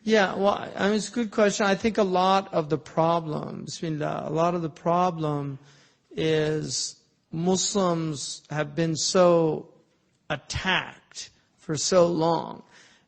Yeah, well, I mean, it's a good question. I think a lot of the problem, bismillah, a lot of the problem is Muslims have been so attacked for so long.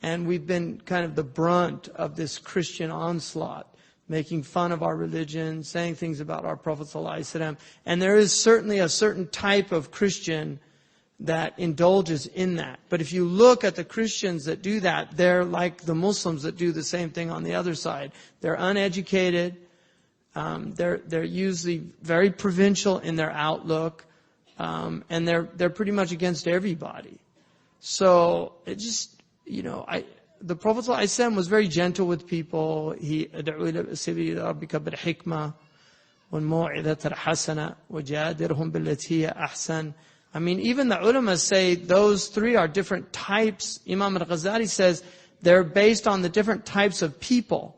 And we've been kind of the brunt of this Christian onslaught, making fun of our religion, saying things about our Prophet ﷺ. And there is certainly a certain type of Christian that indulges in that. But if you look at the Christians that do that, they're like the Muslims that do the same thing on the other side. They're uneducated. They're usually very provincial in their outlook. And they're pretty much against everybody. So it just, the Prophet ﷺ was very gentle with people. He أدعو إلى سبيل ربك بالحكمة والموعظة الحسنة وجادلهم بالتي هي أحسن. I mean, even the ulama say those three are different types. Imam al-Ghazali says they're based on the different types of people.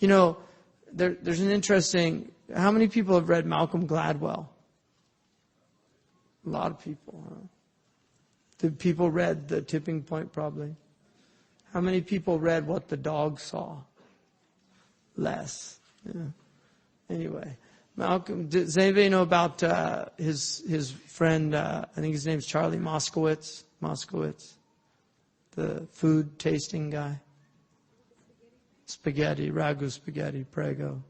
There's an interesting, how many people have read Malcolm Gladwell? A lot of people, huh? Did people read The Tipping Point probably? How many people read What the Dog Saw? Less. Yeah. Anyway, Malcolm, does anybody know about his friend, I think his name's Charlie Moskowitz, the food tasting guy? Spaghetti, ragu spaghetti, prego.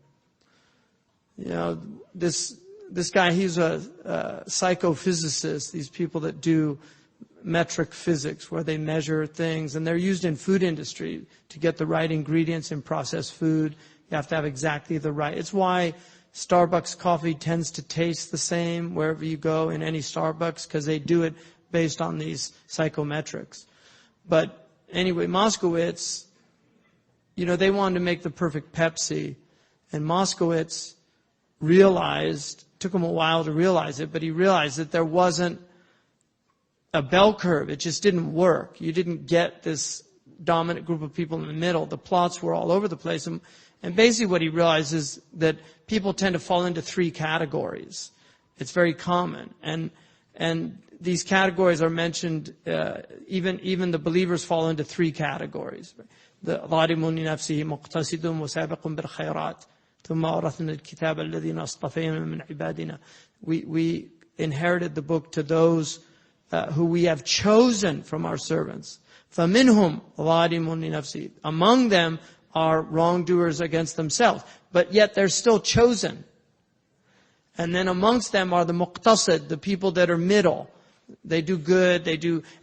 This guy, he's a psychophysicist, these people that do metric physics, where they measure things, and they're used in food industry to get the right ingredients in processed food. You have to have exactly the right. It's why Starbucks coffee tends to taste the same wherever you go in any Starbucks, because they do it based on these psychometrics. But anyway, Moskowitz, they wanted to make the perfect Pepsi, and Moskowitz took him a while to realize it, but he realized that there wasn't a bell curve. It just didn't work. You didn't get this dominant group of people in the middle. The plots were all over the place. And basically what he realized is that people tend to fall into three categories. It's very common. And these categories are mentioned, even the believers fall into three categories. The ظالم لنفسه مقتصد وسابق بالخيرات ثم أورثنا الكتاب الذين اصطفينا من عبادنا. We inherited the book to those who we have chosen from our servants. فَمِنْهُمْ ظَالِمٌ لِنَفْسِهِ. Among them are wrongdoers against themselves, but yet they're still chosen. And then amongst them are the muqtasid, the people that are middle. They do good,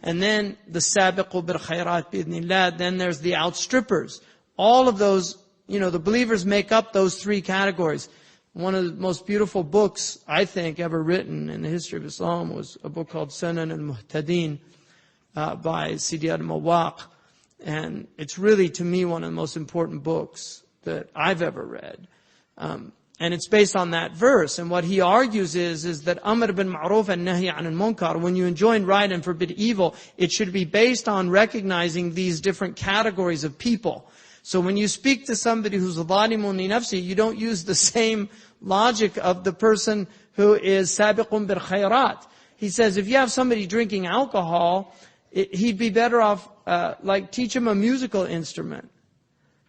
and then the sabiqu bil khayrat bi'idhnillah, then there's the outstrippers. All of those, the believers make up those three categories. One of the most beautiful books, I think, ever written in the history of Islam was a book called Sunan al-Muhtadin by Sidi al-Mawaq. And it's really, to me, one of the most important books that I've ever read. And it's based on that verse. And what he argues is that Amr bin Ma'ruf and Nahi anil Munkar, when you enjoin right and forbid evil, it should be based on recognizing these different categories of people. So when you speak to somebody who's zalimun li nafsi, you don't use the same logic of the person who is sabiqun bil khayrat. He says if you have somebody drinking alcohol, he'd be better off, teach him a musical instrument.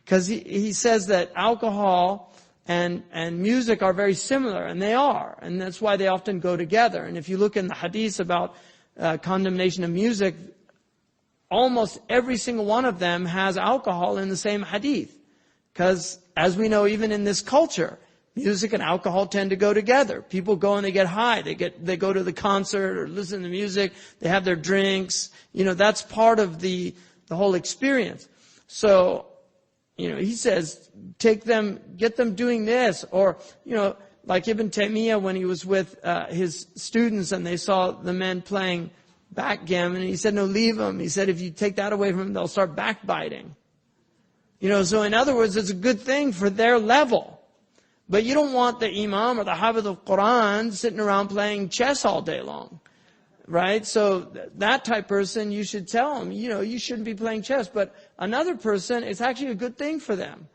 Because he says that alcohol and music are very similar, and they are. And that's why they often go together. And if you look in the hadith about condemnation of music, almost every single one of them has alcohol in the same hadith. Because, as we know, even in this culture, music and alcohol tend to go together. People go and they get high. They go to the concert or listen to music. They have their drinks. That's part of the whole experience. So, he says, get them doing this. Or, like Ibn Taymiyyah when he was with his students and they saw the men playing backgammon, and he said, no, leave them. He said, if you take that away from them, they'll start backbiting. So in other words, it's a good thing for their level. But you don't want the imam or the hafiz of Quran sitting around playing chess all day long. Right? So that type person, you should tell him, you shouldn't be playing chess. But another person, it's actually a good thing for them.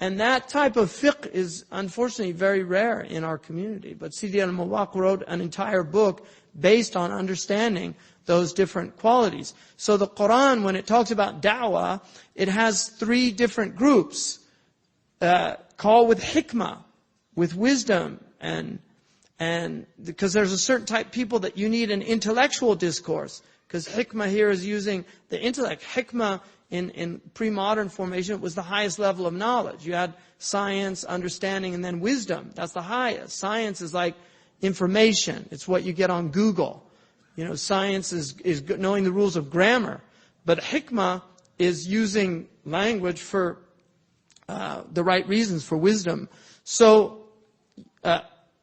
And that type of fiqh is unfortunately very rare in our community. But Sidi al-Mawaq wrote an entire book based on understanding those different qualities. So the Quran, when it talks about da'wah, it has 3 different groups. Call with hikmah, with wisdom, and because there's a certain type of people that you need an intellectual discourse. Because hikmah here is using the intellect. Hikmah in pre-modern formation was the highest level of knowledge. You had science, understanding, and then wisdom. That's the highest. Science is like information. It's what you get on Google. Science is knowing the rules of grammar. But hikmah is using language for the right reasons, for wisdom. So,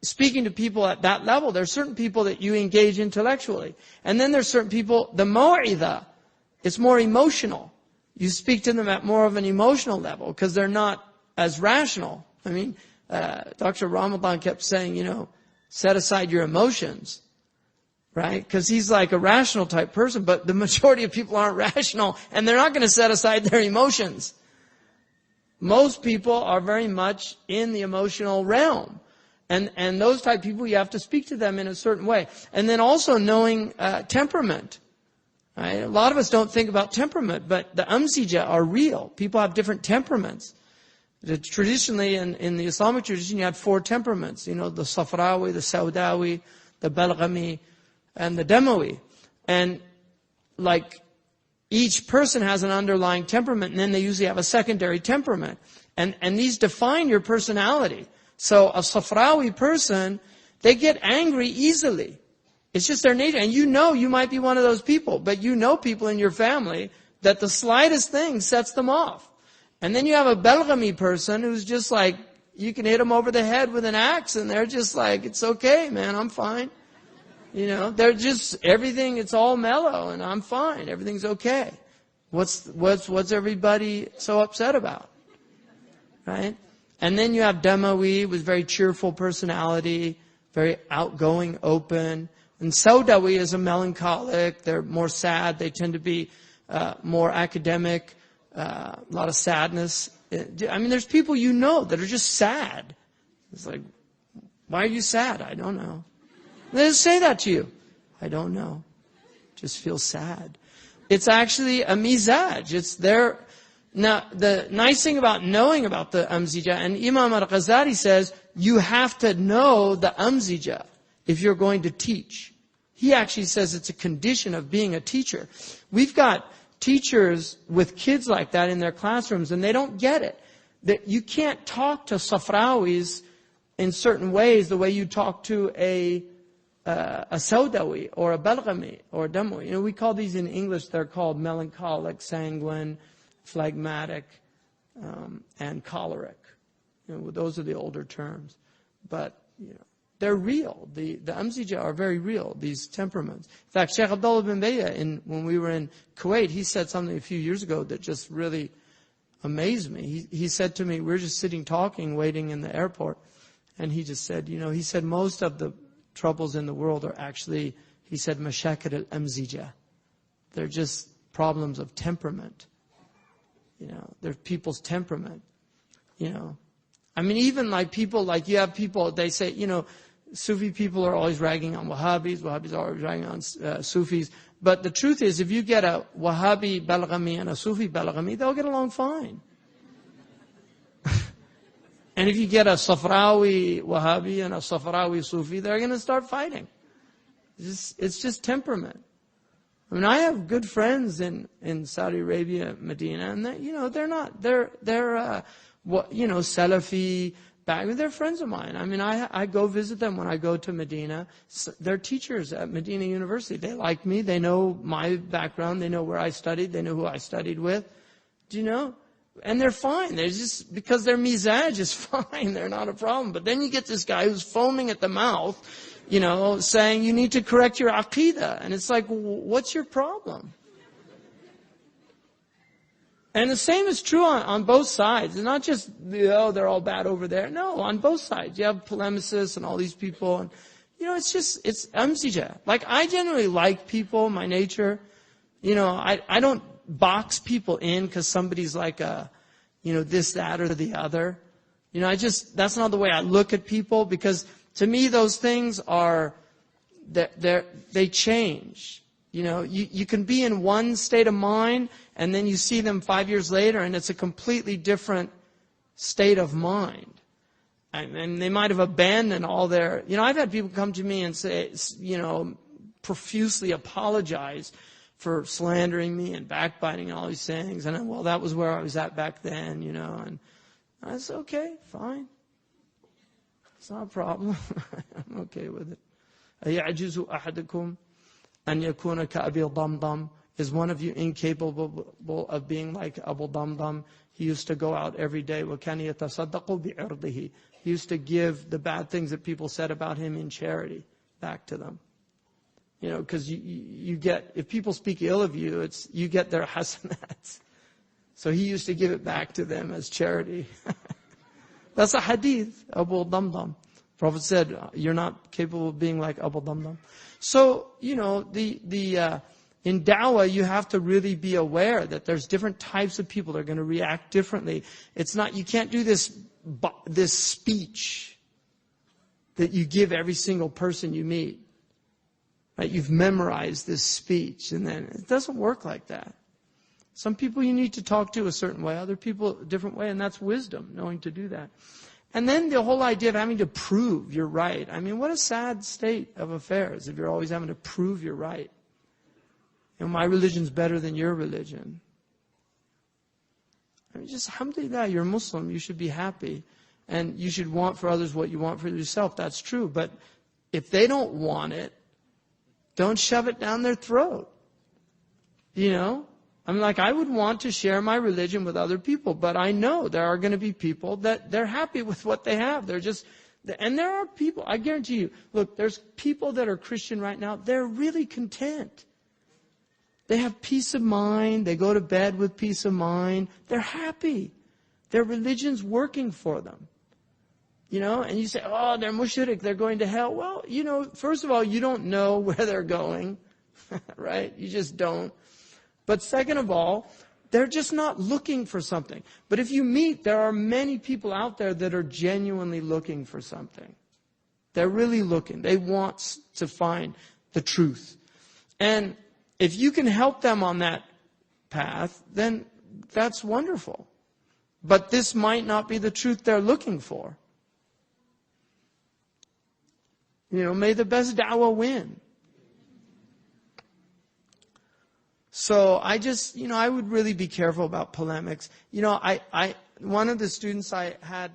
speaking to people at that level, there are certain people that you engage intellectually. And then there's certain people, the maw'idah, it's more emotional. You speak to them at more of an emotional level because they're not as rational. I mean, Dr. Ramadan kept saying, set aside your emotions, right? Because he's like a rational type person, but the majority of people aren't rational, and they're not going to set aside their emotions. Most people are very much in the emotional realm. And those type of people, you have to speak to them in a certain way. And then also knowing temperament. Right? A lot of us don't think about temperament, but the amzija are real. People have different temperaments. Traditionally, in the Islamic tradition, you had 4 temperaments. The Safrawi, the Saudawi, the Balghami, and the Damawi. And like each person has an underlying temperament, and then they usually have a secondary temperament. And these define your personality. So a Safrawi person, they get angry easily. It's just their nature. And you might be one of those people, but people in your family that the slightest thing sets them off. And then you have a Balghami person who's just like, you can hit them over the head with an axe and they're just like, it's okay, man, I'm fine. They're just, everything, it's all mellow and I'm fine. Everything's okay. What's everybody so upset about? Right? And then you have Damawi with very cheerful personality, very outgoing, open. And Saudawi is a melancholic. They're more sad. They tend to be more academic, a lot of sadness. There's people that are just sad. It's like, why are you sad? I don't know. They just say that to you. I don't know. Just feel sad. It's actually a mizaj. It's their... Now, the nice thing about knowing about the amzija, and Imam al-Ghazali says, you have to know the amzija if you're going to teach. He actually says it's a condition of being a teacher. We've got teachers with kids like that in their classrooms, and they don't get it. That you can't talk to Safrawis in certain ways the way you talk to a Saudawi or a Balghami or a Damawi. We call these in English, they're called melancholic, sanguine, phlegmatic, and choleric. Those are the older terms. But, they're real. The amzija are very real, these temperaments. In fact, Shaykh Abdullah bin Bayya, when we were in Kuwait, he said something a few years ago that just really amazed me. He said to me, we were just sitting talking, waiting in the airport, and he just said, he said most of the troubles in the world are actually, he said, mashakil al-amzija. They're just problems of temperament. They're people's temperament. Even like people, like you have people, they say, Sufi people are always ragging on Wahhabis. Wahhabis are always ragging on Sufis. But the truth is, if you get a Wahhabi Balghami and a Sufi Balghami, they'll get along fine. And if you get a Safrawi Wahhabi and a Safrawi Sufi, they're going to start fighting. It's just temperament. I have good friends in Saudi Arabia, Medina, and they're Salafi, they're friends of mine. I go visit them when I go to Medina. They're teachers at Medina University. They like me. They know my background. They know where I studied. They know who I studied with. Do you know? And they're fine. They're just, because their mizaj is fine. They're not a problem. But then you get this guy who's foaming at the mouth, saying you need to correct your aqidah. And it's like, what's your problem? And the same is true on both sides. It's not just, they're all bad over there. No, on both sides. You have polemicists and all these people. And, it's amzija. Like, I generally like people, my nature. I don't box people in because somebody's like this, that, or the other. That's not the way I look at people, because to me those things they change. You know, you can be in one state of mind, and then you see them 5 years later, and it's a completely different state of mind. And they might have abandoned all their... You know, I've had people come to me and say, you know, profusely apologize for slandering me and backbiting and all these things. And, well, that was where I was at back then, you know. And I said, okay, fine. It's not a problem. I'm okay with it. أَيَعْجِزُ أَحَدُكُمْ أَنْ يَكُونَ كَأَبِي ضَمْضَمْ. Is one of you incapable of being like Abu Damdam? He used to go out every day. وَكَانَ يَتَصَدَّقُ بِعِرْضِهِ. He used to give the bad things that people said about him in charity back to them. You know, because you get, if people speak ill of you, you get their hasanats. So he used to give it back to them as charity. That's a hadith, Abu Damdam. Prophet said, you're not capable of being like Abu Damdam. So, you know, in da'wah, you have to really be aware that there's different types of people that are going to react differently. It's not, you can't do this speech that you give every single person you meet. Right? You've memorized this speech, and then it doesn't work like that. Some people you need to talk to a certain way, other people a different way, and that's wisdom, knowing to do that. And then the whole idea of having to prove you're right. I mean, what a sad state of affairs if you're always having to prove you're right. You know, my religion's better than your religion. I mean, just alhamdulillah, you're a Muslim, you should be happy. And you should want for others what you want for yourself. That's true. But if they don't want it, don't shove it down their throat. You know? I mean, like, I would want to share my religion with other people, but I know there are going to be people that they're happy with what they have. They're just, and there are people, I guarantee you, look, there's people that are Christian right now, they're really content. They have peace of mind. They go to bed with peace of mind. They're happy. Their religion's working for them. You know, and you say, oh, they're mushrik, they're going to hell. Well, you know, first of all, you don't know where they're going, right? You just don't. But second of all, they're just not looking for something. But if you meet, there are many people out there that are genuinely looking for something. They're really looking. They want to find the truth. And if you can help them on that path, then that's wonderful. But this might not be the truth they're looking for. You know, may the best da'wah win. So I just, you know, I would really be careful about polemics. You know, one of the students I had...